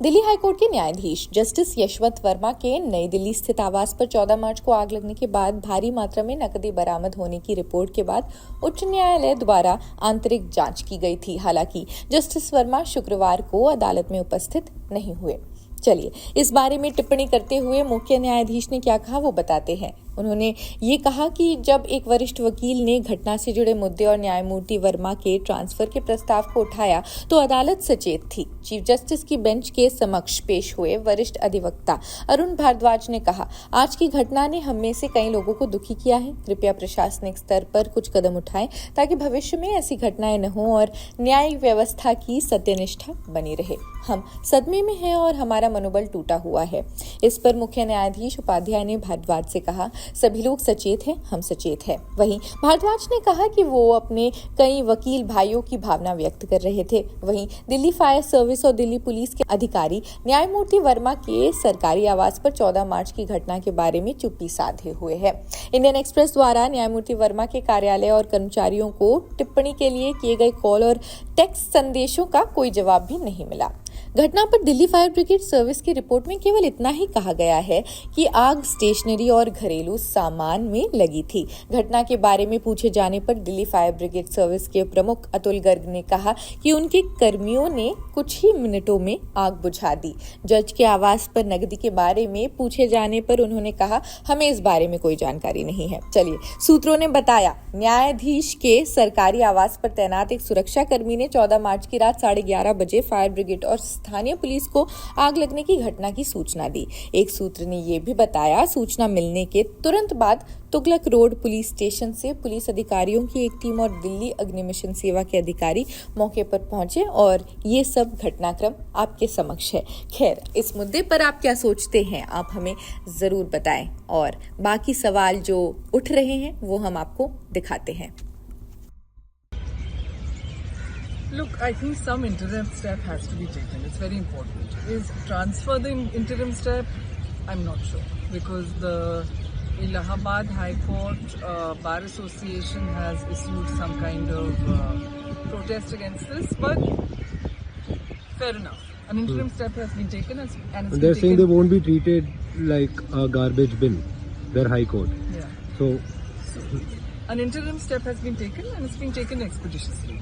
Delhi high court के न्यायाधीश justice Yashwant Verma के नई दिल्ली स्थित आवास पर 14 मार्च को आग लगने के बाद भारी मात्रा में नकदी बरामद होने की रिपोर्ट के बाद उच्च न्यायालय द्वारा आंतरिक जांच की गई थी। हालांकि जस्टिस वर्मा शुक्रवार को अदालत में उपस्थित नहीं हुए। चलिए इस बारे में टिप्पणी करते हुए मुख्य न्यायाधीश ने क्या कहा वो बताते हैं। उन्होंने ये कहा कि जब एक वरिष्ठ वकील ने घटना से जुड़े मुद्दे और न्यायमूर्ति वर्मा के ट्रांसफर के प्रस्ताव को उठाया तो अदालत सचेत थी। चीफ जस्टिस की बेंच के समक्ष पेश हुए वरिष्ठ अधिवक्ता अरुण भारद्वाज ने कहा, आज की घटना ने हम में से कई लोगों को दुखी किया है। कृपया प्रशासनिक स्तर पर कुछ कदम उठाएं ताकि भविष्य में ऐसी घटनाएं न हो और न्यायिक व्यवस्था की सत्यनिष्ठा बनी रहे। हम सदमे में हैं और हमारा मनोबल टूटा हुआ है। इस पर मुख्य न्यायाधीश उपाध्याय ने भारद्वाज से कहा, सभी लोग सचेत हैं, हम सचेत हैं। वहीं भारद्वाज ने कहा कि वो अपने कई वकील भाइयों की भावना व्यक्त कर रहे थे। वहीं दिल्ली फायर सर्विस और दिल्ली पुलिस के अधिकारी न्यायमूर्ति वर्मा के सरकारी आवास पर 14 मार्च की घटना के बारे में चुप्पी साधे हुए हैं। इंडियन एक्सप्रेस द्वारा न्यायमूर्ति वर्मा के कार्यालय और कर्मचारियों को टिप्पणी के लिए किए गए कॉल और टेक्स्ट संदेशों का कोई जवाब भी नहीं मिला। घटना पर दिल्ली फायर ब्रिगेड सर्विस की रिपोर्ट में केवल इतना ही कहा गया है कि आग स्टेशनरी और घरेलू सामान में लगी थी। घटना के बारे में पूछे जाने पर दिल्ली फायर ब्रिगेड सर्विस के प्रमुख अतुल गर्ग ने कहा कि उनके कर्मियों ने कुछ ही मिनटों में आग बुझा दी। जज के आवास पर नकदी के बारे में पूछे जाने पर उन्होंने कहा, हमें इस बारे में कोई जानकारी नहीं है। चलिए, सूत्रों ने बताया, न्यायाधीश के सरकारी आवास पर तैनात एक सुरक्षा कर्मी ने 14 मार्च की रात 11:30 बजे फायर ब्रिगेड और स्थानीय पुलिस को आग लगने की घटना की सूचना दी। एक सूत्र ने यह भी बताया, सूचना मिलने के तुरंत बाद तुगलक रोड पुलिस स्टेशन से पुलिस अधिकारियों की एक टीम और दिल्ली अग्निशमन सेवा के अधिकारी मौके पर पहुंचे और ये सब घटनाक्रम आपके समक्ष है। खैर, इस मुद्दे पर आप क्या सोचते हैं, आप हमें जरूर बताएं और बाकी सवाल जो उठ रहे हैं वो हम आपको दिखाते हैं। Look, I think some interim step has to be taken. It's very important. Is transfer the interim step? I'm not sure, because the Allahabad High Court Bar Association has issued some kind of protest against this, but fair enough. An interim step has been taken, and they're saying they won't be treated like a garbage bin. Their High Court. Yeah. So an interim step has been taken, and it's been taken expeditiously.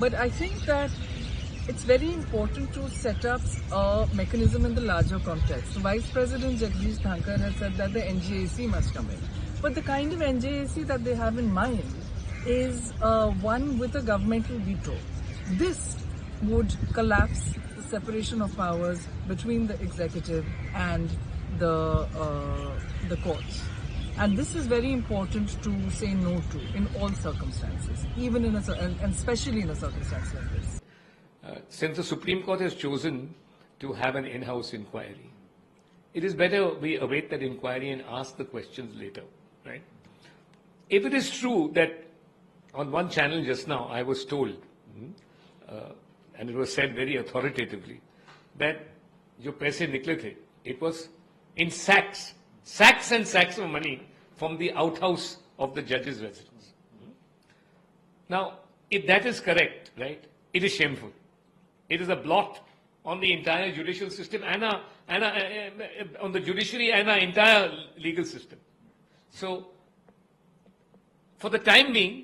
But I think that it's very important to set up a mechanism in the larger context. The Vice President Jagdish Dhankar has said that the NJAC must come in. But the kind of NJAC that they have in mind is one with a governmental veto. This would collapse the separation of powers between the executive and the courts. And this is very important to say no to in all circumstances, even and especially in a circumstance like this. Since the Supreme Court has chosen to have an in-house inquiry, it is better we await that inquiry and ask the questions later, right? If it is true that on one channel just now I was told, and it was said very authoritatively, that jo paise nikle the, it was in sacks and sacks of money from the outhouse of the judge's residence. Now, if that is correct, right, it is shameful. It is a blot on the entire judicial system and on the judiciary and our entire legal system. So, for the time being,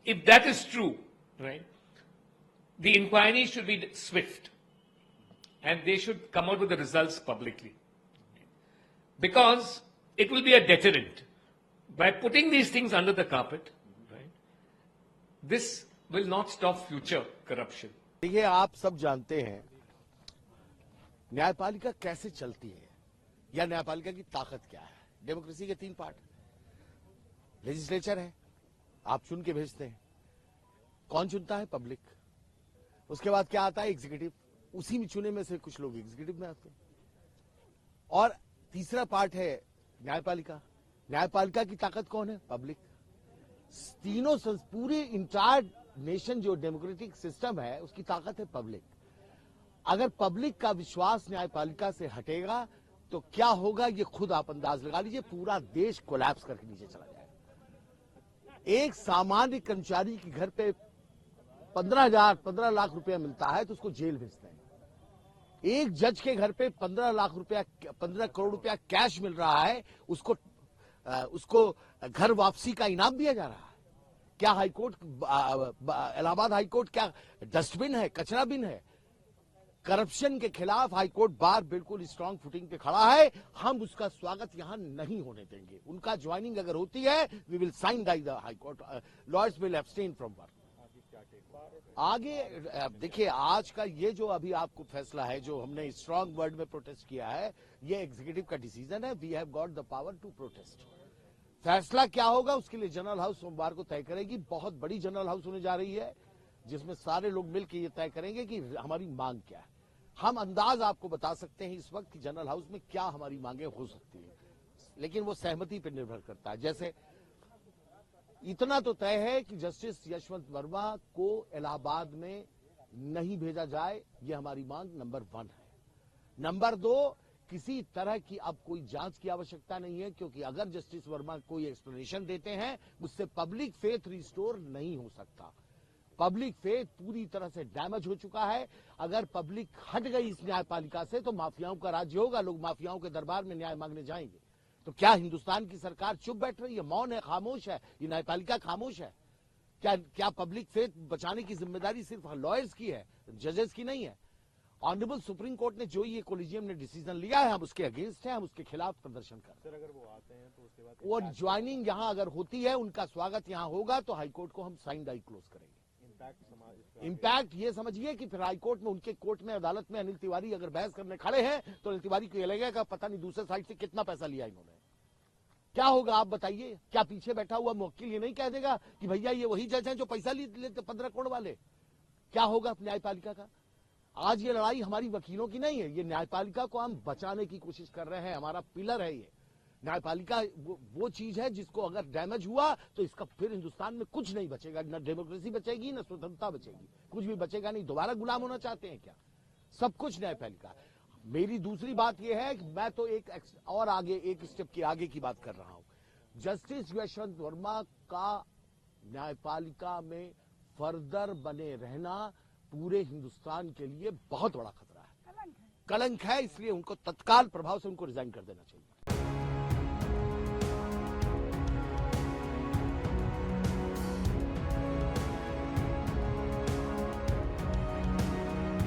if that is true, right, the inquiry should be swift and they should come out with the results publicly. Because it will be a deterrent. By putting these things under the carpet, right, this will not stop future corruption. देखिए, आप सब जानते हैं न्यायपालिका कैसे चलती है या न्यायपालिका की ताकत क्या है। डेमोक्रेसी के 3 पार्ट, लेजिस्लेचर है, आप चुन के भेजते हैं, कौन चुनता है? पब्लिक। उसके बाद क्या आता है? एग्जीक्यूटिव। उसी में चुने में से कुछ लोग एग्जीक्यूटिव में आते हैं। और तीसरा पार्ट है न्यायपालिका। न्यायपालिका की ताकत कौन है? पब्लिक। तीनों पूरे इंटायर नेशन जो डेमोक्रेटिक सिस्टम है उसकी ताकत है पब्लिक। अगर पब्लिक का विश्वास न्यायपालिका से हटेगा तो क्या होगा ये खुद आप अंदाज लगा लीजिए। पूरा देश कोलैप्स करके नीचे चला जाएगा। एक सामान्य कर्मचारी के घर पे 15 लाख रुपया मिलता है तो उसको जेल भेजते हैं। एक जज के घर पे 15 करोड़ रुपया कैश मिल रहा है, उसको घर वापसी का इनाम दिया जा रहा है। क्या हाईकोर्ट, इलाहाबाद हाईकोर्ट क्या डस्टबिन है, कचरा बिन है? करप्शन के खिलाफ हाईकोर्ट बार बिल्कुल स्ट्रांग फुटिंग पे खड़ा है। हम उसका स्वागत यहां नहीं होने देंगे। उनका ज्वाइनिंग अगर होती है, we will sign the high court, lawyers will abstain from work. आगे देखिए, आज का ये जो अभी आपको फैसला है, जो हमने स्ट्रांग वर्ड में प्रोटेस्ट किया है, ये एग्जीक्यूटिव का डिसीजन है। We have got the power to protest. फैसला क्या होगा उसके लिए जनरल हाउस सोमवार को तय करेगी। बहुत बड़ी जनरल हाउस होने जा रही है, जिसमें सारे लोग मिलकर ये तय करेंगे कि हमारी मांग क्या है। हम अंदाज आपको बता सकते हैं इस वक्त कि जनरल हाउस में क्या हमारी मांगे हो सकती है, लेकिन वो सहमति पर निर्भर करता है। जैसे इतना तो तय है कि जस्टिस यशवंत वर्मा को इलाहाबाद में नहीं भेजा जाए, ये हमारी मांग नंबर 1 है। नंबर 2, किसी तरह की अब कोई जांच की आवश्यकता नहीं है, क्योंकि अगर जस्टिस वर्मा कोई एक्सप्लेनेशन देते हैं, उससे पब्लिक फेथ रिस्टोर नहीं हो सकता। पब्लिक फेथ पूरी तरह से डैमेज हो चुका है। अगर पब्लिक हट गई इस न्यायपालिका से, तो माफियाओं का राज्य होगा, लोग माफियाओं के दरबार में न्याय मांगने जाएंगे। तो क्या हिंदुस्तान की सरकार चुप बैठ रही है, मौन है, खामोश है? ये न्यायपालिका खामोश है? क्या पब्लिक फेथ बचाने की जिम्मेदारी सिर्फ लॉयर्स की है, जजेस की नहीं है? ऑनरेबल सुप्रीम कोर्ट ने जो ये कोलिजियम ने डिसीजन लिया है, हम उसके अगेंस्ट हैं, हम उसके खिलाफ प्रदर्शन कर रहे हैं। अगर वो आते हैं तो उसके बाद वो ज्वाइनिंग यहाँ अगर होती है, उनका स्वागत यहाँ होगा, तो हाईकोर्ट को हम साइन डाई क्लोज करेंगे। इम्पैक्ट ये समझिए कि फिर हाईकोर्ट में, उनके कोर्ट में, अदालत में अनिल तिवारी अगर बहस करने खड़े हैं, तो अनिल तिवारी को ये लगेगा पता नहीं दूसरे साइड से कितना पैसा लिया इन्होंने। क्या होगा आप बताइए? क्या पीछे बैठा हुआ मुवक्किल ये नहीं कह देगा कि भैया ये वही जज हैं जो पैसा लेते 15 करोड़ वाले? क्या होगा न्यायपालिका का? आज ये लड़ाई हमारी वकीलों की नहीं है, ये न्यायपालिका को हम बचाने की कोशिश कर रहे हैं। हमारा पिलर है ये न्यायपालिका। वो चीज है जिसको अगर डैमेज हुआ तो इसका फिर हिंदुस्तान में कुछ नहीं बचेगा। न डेमोक्रेसी बचेगी, न स्वतंत्रता बचेगी, कुछ भी बचेगा नहीं। दोबारा गुलाम होना चाहते हैं क्या? सब कुछ न्यायपालिका। मेरी दूसरी बात यह है कि मैं तो एक स्टेप की आगे की बात कर रहा हूं। जस्टिस यशवंत वर्मा का न्यायपालिका में फर्दर बने रहना पूरे हिंदुस्तान के लिए बहुत बड़ा खतरा है, कलंक है। इसलिए उनको तत्काल प्रभाव से उनको रिजाइन कर देना चाहिए।